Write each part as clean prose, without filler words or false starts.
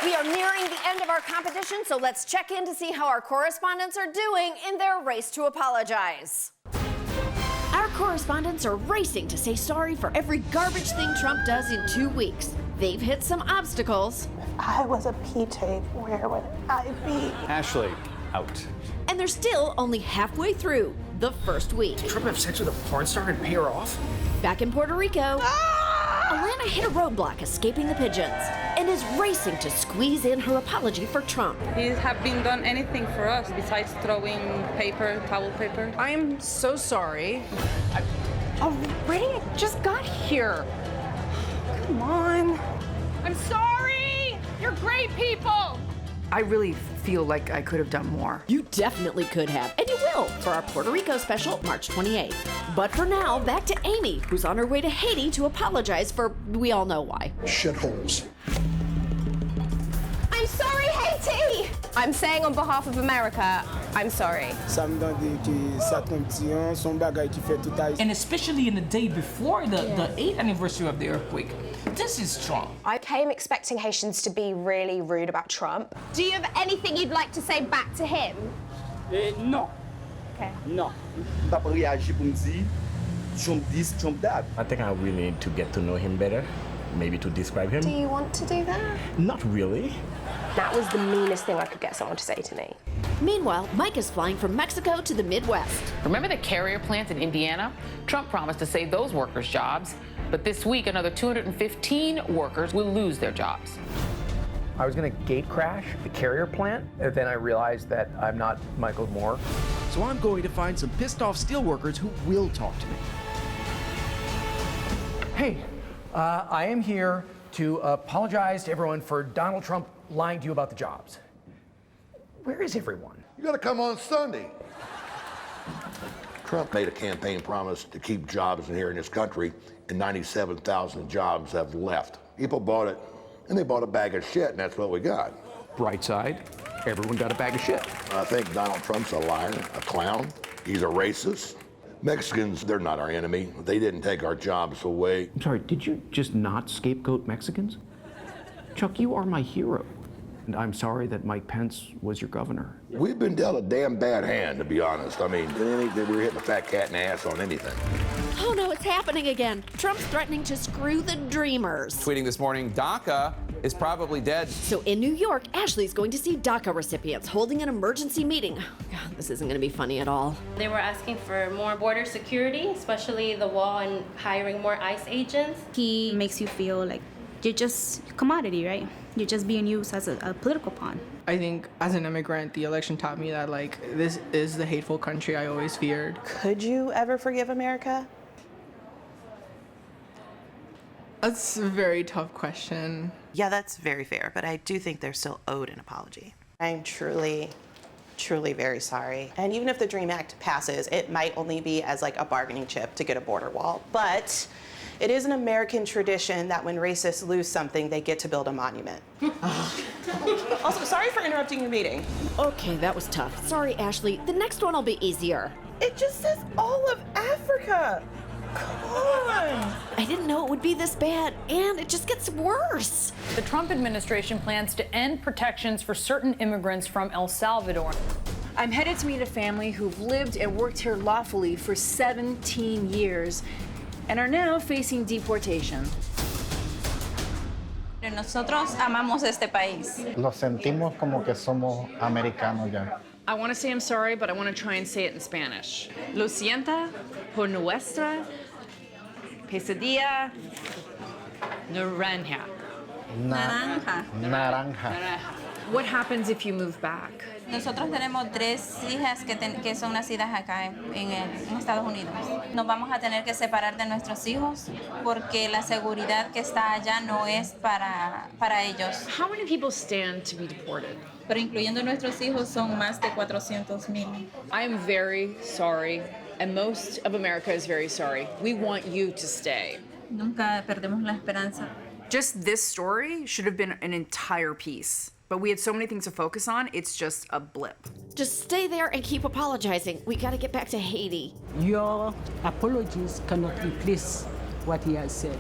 We are nearing the end of our competition, so let's check in to see how our correspondents are doing in their race to apologize. Our correspondents are racing to say sorry for every garbage thing Trump does in 2 weeks. They've hit some obstacles. If I was a P-tape, where would I be? Ashley, out. And they're still only halfway through the first week. Did Trump have sex with a porn star and pay her off? Back in Puerto Rico, Alana hit a roadblock escaping the pigeons and is racing to squeeze in her apology for Trump. He haven't done anything for us besides throwing towel paper. I'm so sorry. Already? I just got here. Come on. I'm sorry! You're great people! I really feel like I could have done more. You definitely could have, and you will, for our Puerto Rico special, March 28th. But for now, back to Amy, who's on her way to Haiti to apologize for we all know why. Shitholes. I'm sorry, Haiti! I'm saying on behalf of America, I'm sorry. And especially in the day before the 8th anniversary of the earthquake. This is strong. I came expecting Haitians to be really rude about Trump. Do you have anything you'd like to say back to him? Non. Okay. Non. Pas pour réagir pour me dire Trump this, Trump that. I think I really need to get to know him better, maybe to describe him. Do you want to do that? Not really. That was the meanest thing I could get someone to say to me. Meanwhile, Mike is flying from Mexico to the Midwest. Remember the carrier plants in Indiana? Trump promised to save those workers' jobs. But this week, another 215 workers will lose their jobs. I was going to gate crash the carrier plant, and then I realized that I'm not Michael Moore. So I'm going to find some pissed off steelworkers who will talk to me. Hey, I am here to apologize to everyone for Donald Trump lying to you about the jobs. Where is everyone? You gotta come on Sunday. Trump made a campaign promise to keep jobs in here in this country, and 97,000 jobs have left. People bought it, and they bought a bag of shit, and that's what we got. Bright side, everyone got a bag of shit. I think Donald Trump's a liar, a clown. He's a racist. Mexicans, they're not our enemy. They didn't take our jobs away. I'm sorry, did you just not scapegoat Mexicans? Chuck, you are my hero. And I'm sorry that Mike Pence was your governor. We've been dealt a damn bad hand, to be honest. I mean, we're hitting a fat cat in the ass on anything. Oh no, it's happening again. Trump's threatening to screw the Dreamers. Tweeting this morning, DACA is probably dead. So in New York, Ashley's going to see DACA recipients holding an emergency meeting. God, this isn't going to be funny at all. They were asking for more border security, especially the wall, and hiring more ICE agents. He makes you feel like you're just a commodity, right? You're just being used as a political pawn. I think as an immigrant, the election taught me that, like, this is the hateful country I always feared. Could you ever forgive America? That's a very tough question. Yeah, that's very fair, but I do think they're still owed an apology. I'm truly very sorry. And even if the DREAM Act passes, it might only be as like a bargaining chip to get a border wall. But it is an American tradition that when racists lose something, they get to build a monument. Also, sorry for interrupting your meeting. Okay, that was tough. Sorry, Ashley. The next one will be easier. It just says all of Africa. Come on. I didn't know it would be this bad, and it just gets worse. The Trump administration plans to end protections for certain immigrants from El Salvador. I'm headed to meet a family who've lived and worked here lawfully for 17 years and are now facing deportation. Nosotros amamos este país. Lo sentimos como que somos americanos ya. I want to say I'm sorry, but I want to try and say it in Spanish. Lo sienta por nuestra pesadilla naranja. Naranja. What happens if you move back? Nosotros tenemos 3 hijas que son nacidas acá en Estados Unidos. Nos vamos a tener que separar de nuestros hijos porque la seguridad que está allá no es para ellos. How many people stand to be deported? Pero incluyendo nuestros hijos son más de 400,000. I am very sorry, and most of America is very sorry. We want you to stay. Nunca perdemos la esperanza. Just this story should have been an entire piece. But we had so many things to focus on, it's just a blip. Just stay there and keep apologizing. We gotta get back to Haiti. Your apologies cannot replace what he has said.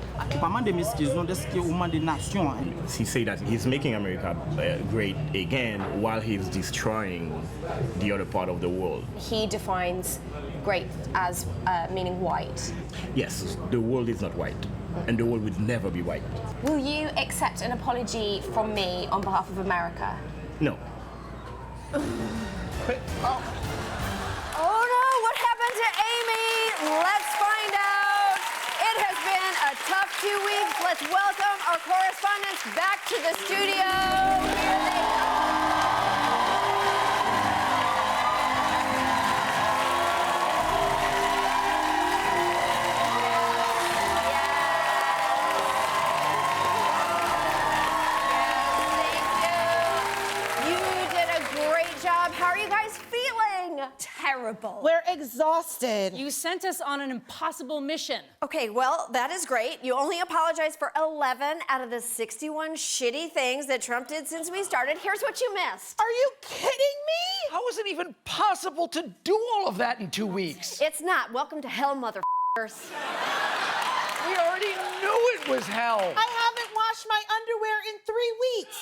He said that he's making America great again while he's destroying the other part of the world. He defines great as meaning white. Yes, the world is not white, and the world would never be white. Will you accept an apology from me on behalf of America? No. Oh no, what happened to Amy? Let's find out. It has been a tough 2 weeks. Let's welcome our correspondents back to the studio. Here they How are you guys feeling? Terrible. We're exhausted. You sent us on an impossible mission. Okay, well, that is great. You only apologized for 11 out of the 61 shitty things that Trump did since we started. Here's what you missed. Are you kidding me? How is it even possible to do all of that in 2 weeks? It's not. Welcome to hell, motherfuckers. We already knew it was hell. I haven't washed my underwear in 3 weeks.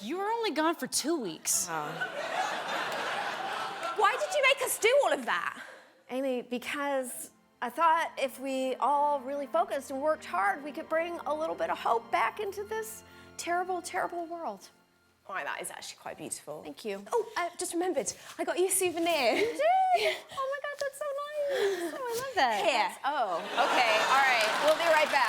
You were only gone for 2 weeks. Why did you make us do all of that? Amy, because I thought if we all really focused and worked hard, we could bring a little bit of hope back into this terrible, terrible world. Oh, that is actually quite beautiful. Thank you. Oh, I just remembered. I got you a souvenir. You did? Oh my God, that's so nice. Oh, I love that. Here. Oh, okay. All right. We'll be right back.